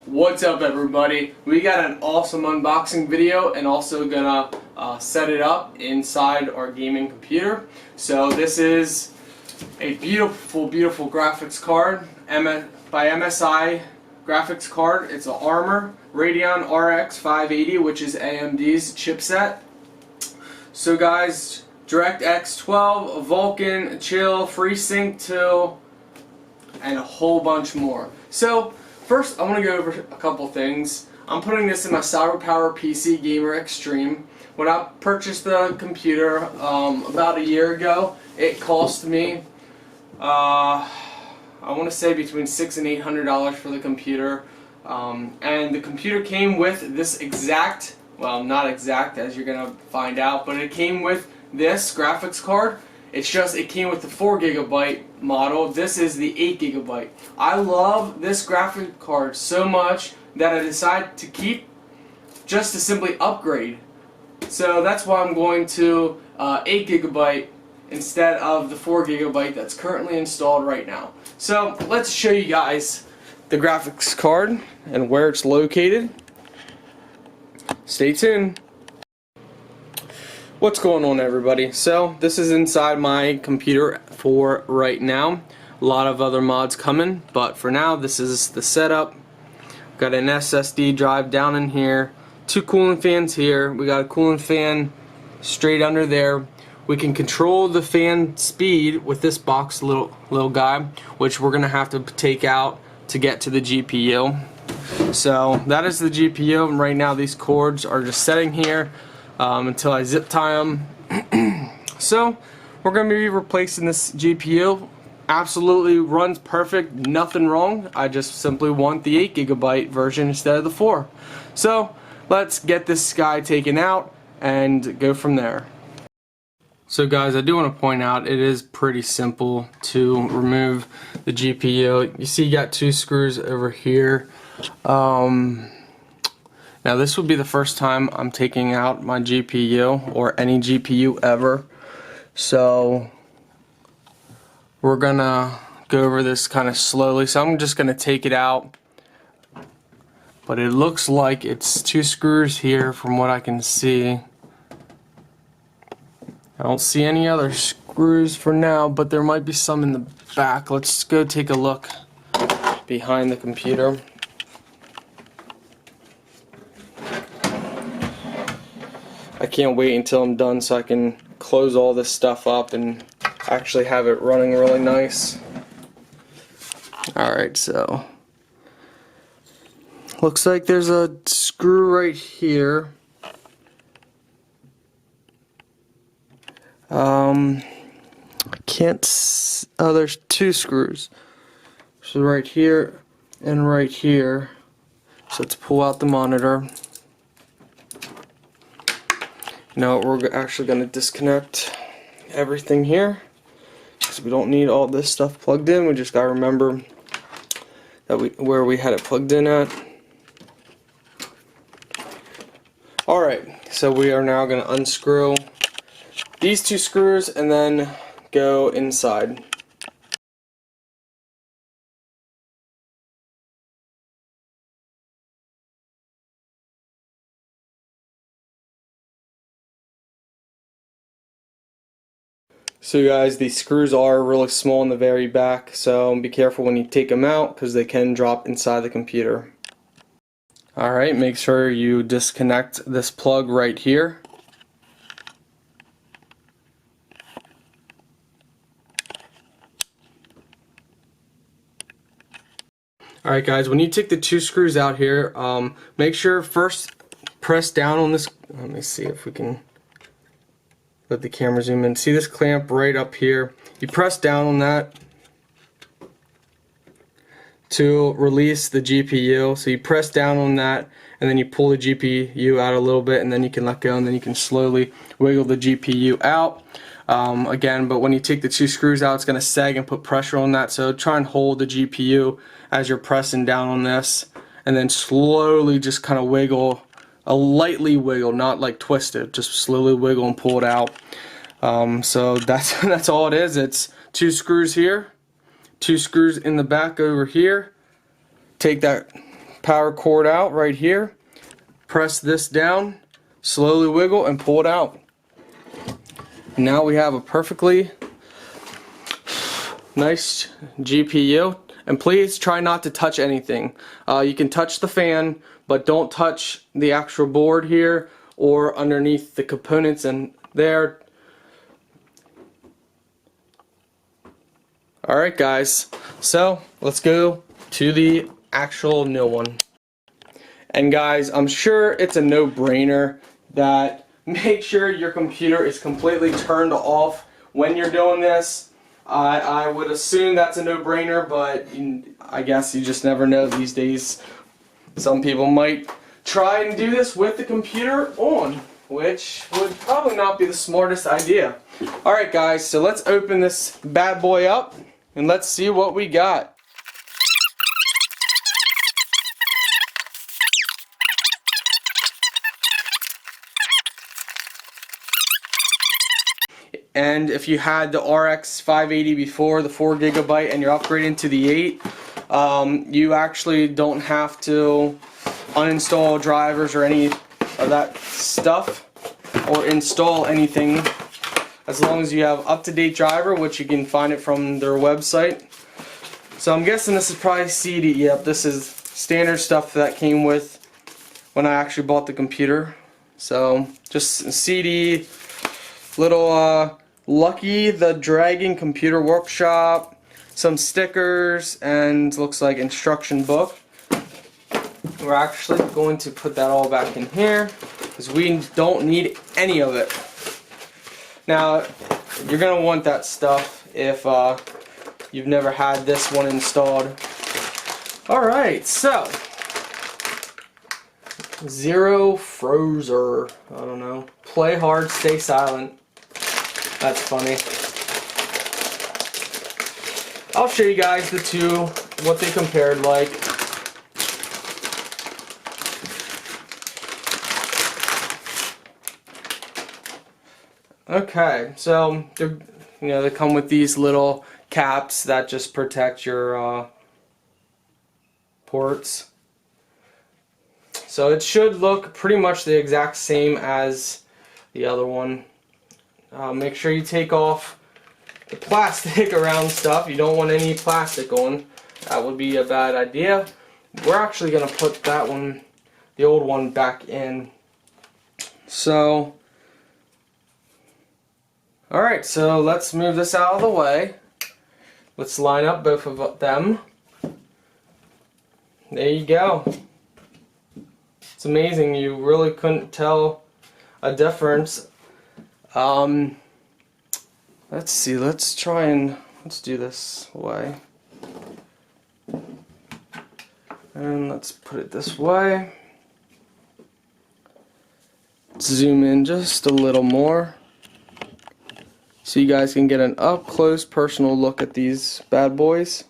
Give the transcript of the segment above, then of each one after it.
What's up, everybody? We got an awesome unboxing video and also gonna set it up inside our gaming computer. So this is a beautiful graphics card by MSI graphics card. It's an ARMOUR RADEON RX580, which is AMD's chipset. So guys, DirectX 12, Vulkan, Chill, FreeSync 2, and a whole bunch more. So first, I want to go over a couple things. I'm putting this in my CYBERPOWERPC Gamer Extreme. When I purchased the computer about a year ago, it cost me, I want to say between $600 and $800 for the computer. And the computer came with this exact, well, not exact as you're going to find out, but it came with this graphics card. It's just, it came with the 4GB model. This is the 8GB. I love this graphic card so much that I decided to keep just to simply upgrade. So that's why I'm going to 8GB instead of the 4GB that's currently installed right now. So let's show you guys the graphics card and where it's located. Stay tuned. What's going on, everybody? So this is inside my computer for right now. A lot of other mods coming, but for now this is the setup. Got an SSD drive down in here, two cooling fans here. We got a cooling fan straight under there. We can control the fan speed with this box little guy, which we're gonna have to take out to get to the GPU. So that is the GPU, and right now these cords are just sitting here until I zip tie them. So we're going to be replacing this GPU. Absolutely runs perfect, nothing wrong. I just simply want the 8GB version instead of the 4. So let's get this guy taken out and go from there. So guys, I do want to point out it is pretty simple to remove the GPU. You see you got two screws over here. Now this will be the first time I'm taking out my GPU or any GPU ever. So we're gonna go over this kind of slowly. So I'm just gonna take it out. But it looks like it's two screws here from what I can see. I don't see any other screws for now, but there might be some in the back. Let's go take a look behind the computer. I can't wait until I'm done so I can close all this stuff up and actually have it running really nice. Alright, so looks like there's a screw right here. I can't, oh, there's two screws. So right here and right here. So let's pull out the monitor. Now we're actually going to disconnect everything here because we don't need all this stuff plugged in. We just got to remember that where we had it plugged in at. Alright, so we are now going to unscrew these two screws and then go inside. So guys, these screws are really small in the very back, so be careful when you take them out because they can drop inside the computer. Alright, make sure you disconnect this plug right here. Alright guys, when you take the two screws out here, make sure first press down on this. Let me see if we can let the camera zoom in. See this clamp right up here? You press down on that to release the GPU. So you press down on that and then you pull the GPU out a little bit and then you can let go and then you can slowly wiggle the GPU out. Again, but when you take the two screws out, it's going to sag and put pressure on that. So try and hold the GPU as you're pressing down on this and then slowly just kind of wiggle. A lightly wiggle, not like twist it, just slowly wiggle and pull it out. So that's all it is. It's two screws here, two screws in the back over here. Take that power cord out right here. Press this down, slowly wiggle, and pull it out. Now we have a perfectly nice GPU. And please try not to touch anything. You can touch the fan, but don't touch the actual board here or underneath the components in there. Alright guys, so let's go to the actual new one. And guys, I'm sure it's a no-brainer that make sure your computer is completely turned off when you're doing this. I would assume that's a no-brainer, but I guess you just never know these days. Some people might try and do this with the computer on, which would probably not be the smartest idea. Alright guys, so let's open this bad boy up and let's see what we got. And if you had the RX580 before, the 4GB, and you're upgrading to the 8, you actually don't have to uninstall drivers or any of that stuff or install anything, as long as you have up-to-date driver, which you can find it from their website. So I'm guessing this is probably CD. Yep, this is standard stuff that came with when I actually bought the computer. So just CD, little Lucky the Dragon Computer Workshop, some stickers, and looks like instruction book. We're actually going to put that all back in here because we don't need any of it. Now, you're going to want that stuff if you've never had this one installed. Alright, so Zero Frozer, I don't know, play hard, stay silent. That's funny. I'll show you guys the two, what they compared like. Okay, so they come with these little caps that just protect your ports. So it should look pretty much the exact same as the other one. Make sure you take off the plastic around stuff. You don't want any plastic on. That would be a bad idea. We're actually going to put that one, the old one, back in. So, alright, so let's move this out of the way. Let's line up both of them. There you go. It's amazing, you really couldn't tell a difference. Let's see, let's do this way. And let's put it this way. Let's zoom in just a little more so you guys can get an up close personal look at these bad boys.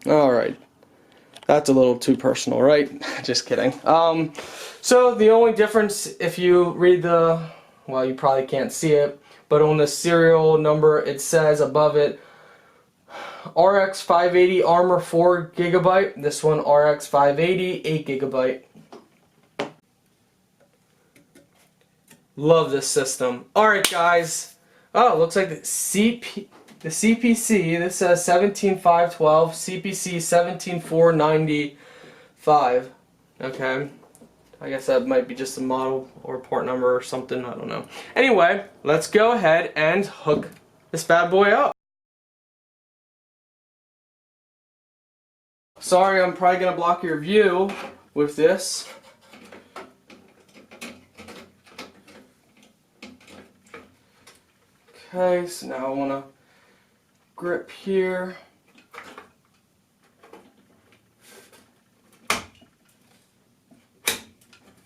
Alright. That's a little too personal, right? Just kidding. So the only difference, if you read the, well, you probably can't see it, but on the serial number it says above it RX580 ARMOUR 4GB. This one RX580 8GB. Love this system. Alright guys. Oh, it looks like the CPC, this says 17512, CPC 17495. Okay, I guess that might be just a model or part number or something, I don't know. Anyway, let's go ahead and hook this bad boy up. Sorry, I'm probably going to block your view with this. Okay, so now I want to grip here.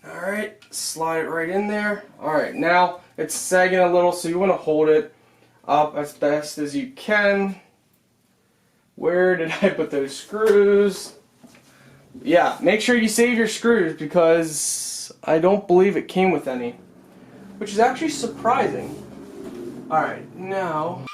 Alright, slide it right in there. Alright, now it's sagging a little, so you want to hold it up as best as you can. Where did I put those screws? Yeah, make sure you save your screws because I don't believe it came with any, which is actually surprising. Alright, now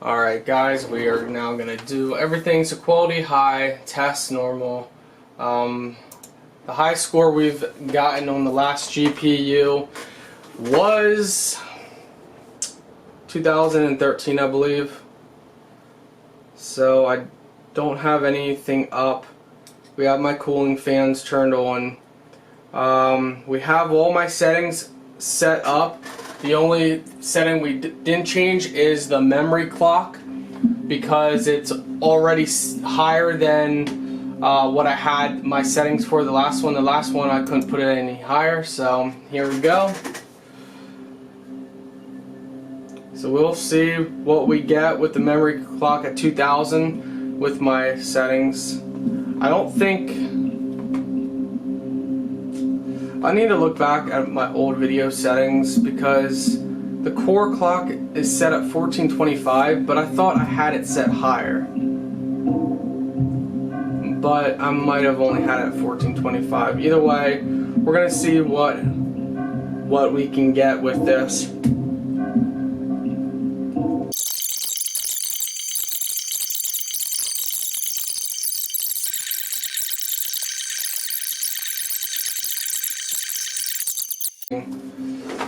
Alright guys, we are now going to do everything to quality, high, test, normal. The high score we've gotten on the last GPU was 2013, I believe. So I don't have anything up. We have my cooling fans turned on. We have all my settings set up. The only setting we didn't change is the memory clock, because it's already higher than what I had my settings for the last one. The last one I couldn't put it any higher, so here we go. So we'll see what we get with the memory clock at 2000 with my settings. I don't think... I need to look back at my old video settings, because the core clock is set at 1425, but I thought I had it set higher. But I might have only had it at 1425. Either way, we're going to see what we can get with this.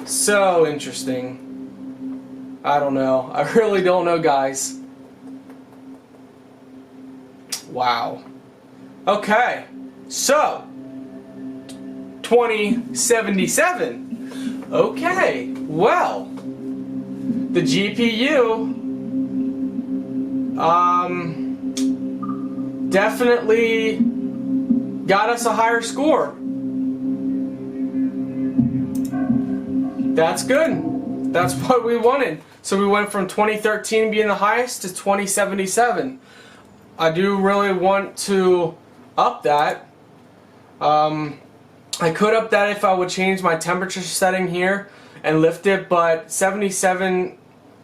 So interesting. I don't know. I really don't know, guys. Wow. Okay. So 2077. Okay. Well, the GPU definitely got us a higher score. That's good. That's what we wanted. So we went from 2013 being the highest to 2077. I do really want to up that. I could up that if I would change my temperature setting here and lift it, but 77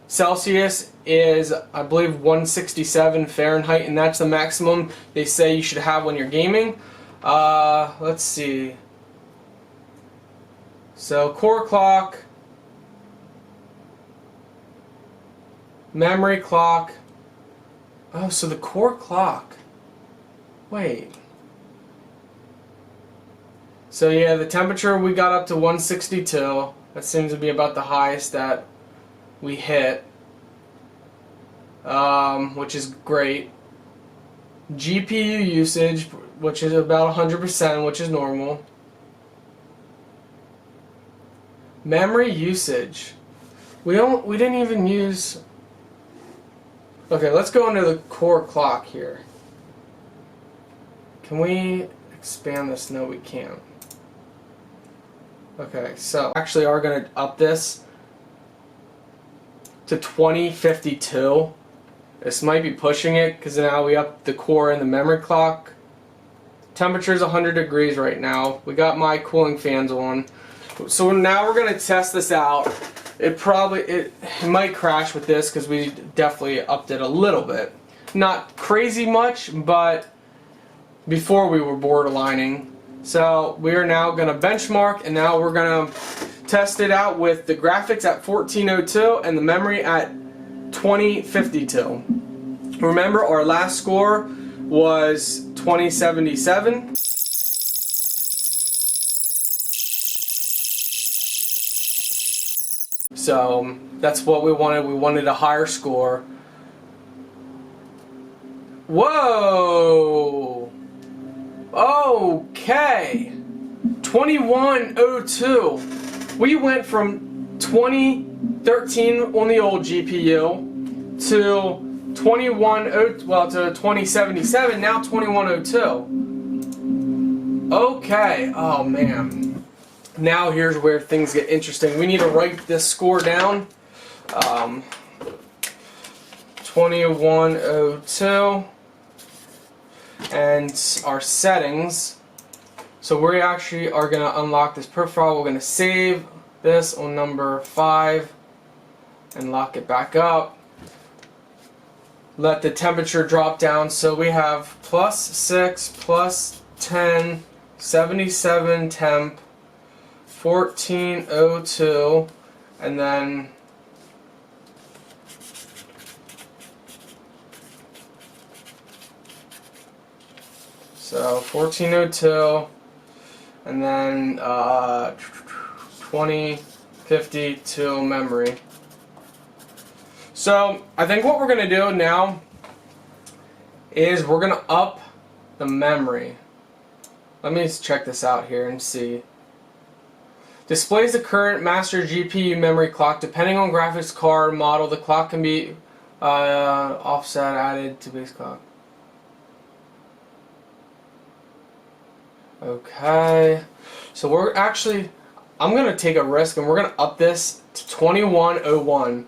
Celsius is, I believe, 167 Fahrenheit, and that's the maximum they say you should have when you're gaming. Let's see. So core clock, memory clock. Oh, so the core clock. Wait. So yeah, the temperature we got up to 162. That seems to be about the highest that we hit, which is great. GPU usage, which is about 100%, which is normal. Memory usage. We didn't even use. Okay, let's go into the core clock here. Can we expand this? No, we can't. Okay, so actually are going to up this to 2052. This might be pushing it, because now we up the core and the memory clock. Temperature is 100 degrees right now. We got my cooling fans on. So now we're going to test this out. It might crash with this, because we definitely upped it a little bit. Not crazy much, but before we were borderlining. So we are now going to benchmark, and now we're going to test it out with the graphics at 1402 and the memory at 2052. Remember, our last score was 2077. So that's what we wanted. We wanted a higher score. Whoa! Okay. 2102. We went from 2013 on the old GPU to 2077. Now 2102. Okay. Oh man. Now here's where things get interesting. We need to write this score down. 2102 and our settings. So we actually are going to unlock this profile. We're going to save this on number 5 and lock it back up. Let the temperature drop down. So we have +6, +10, 77 temp, 1402, and then So 1402, and then 2052 memory. So I think what we're going to do now is we're going to up the memory. Let me just check this out here and see. Displays the current master GPU memory clock. Depending on graphics card model, the clock can be offset added to base clock. Okay, so we're actually, I'm going to take a risk and we're going to up this to 2101.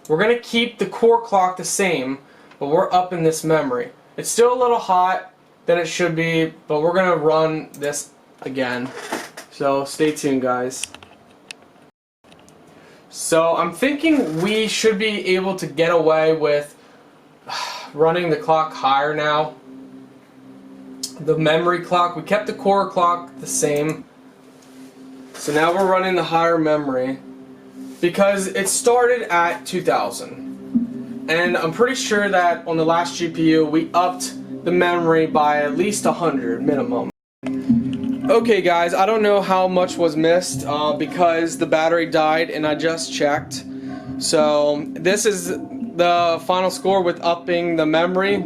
We're going to keep the core clock the same, but we're upping this memory. It's still a little hot than it should be, but we're going to run this again. So stay tuned, guys. So I'm thinking we should be able to get away with running the clock higher now. The memory clock, we kept the core clock the same. So now we're running the higher memory because it started at 2000. And I'm pretty sure that on the last GPU we upped the memory by at least 100 minimum. Okay guys, I don't know how much was missed because the battery died and I just checked. So this is the final score with upping the memory,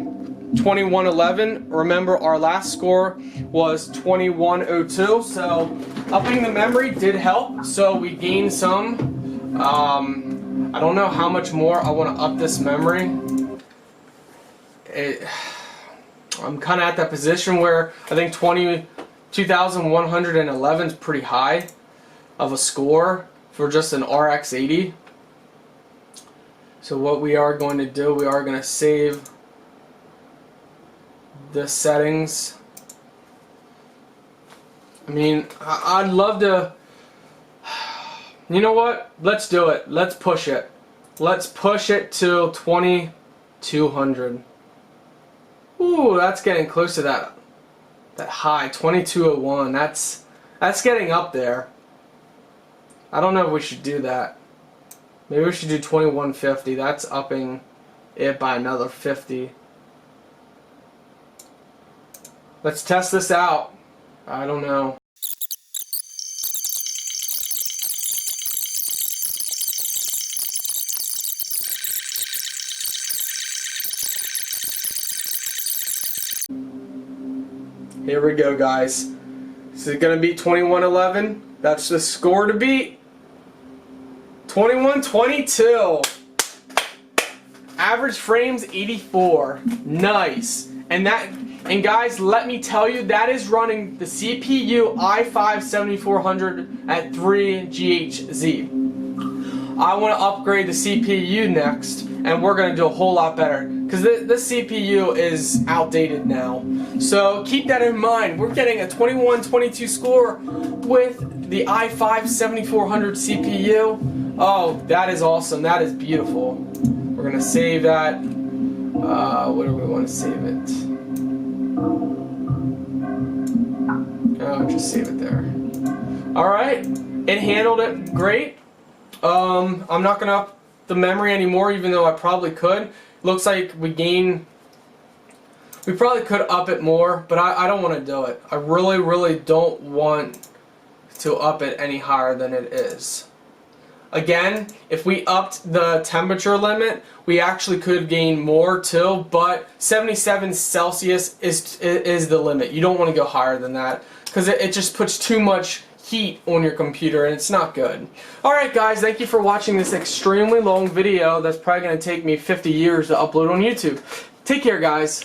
2111. Remember our last score was 2102, so upping the memory did help. So we gained some. I don't know how much more I want to up this memory. I'm kind of at that position where I think 2111 is pretty high of a score for just an RX80. So what we are going to do, we are going to save the settings. I mean, I'd love to, you know what, let's do it, let's push it. Let's push it to 2200. Ooh, that's getting close to that high, 2201. That's getting up there. I don't know if we should do that. Maybe we should do 2150. That's upping it by another 50. Let's test this out. I don't know. Here we go, guys. This is going to be 2111. That's the score to beat. 2122. Average frames 84. Nice. And guys, let me tell you, that is running the CPU i5-7400 at 3 GHz. I want to upgrade the CPU next, and we're going to do a whole lot better because this CPU is outdated now. So keep that in mind. We're getting a 2122 score with the i5-7400 CPU. Oh, that is awesome. That is beautiful. We're going to save that. Where do we want to save it? Oh, just save it there. Alright, it handled it great. I'm not going to up the memory anymore, even though I probably could. Looks like we probably could up it more, but I don't want to do it. I really don't want to up it any higher than it is. Again, if we upped the temperature limit, we actually could gain more too, but 77 Celsius is the limit. You don't want to go higher than that because it just puts too much heat on your computer and it's not good. Alright guys, thank you for watching this extremely long video that's probably going to take me 50 years to upload on YouTube. Take care guys.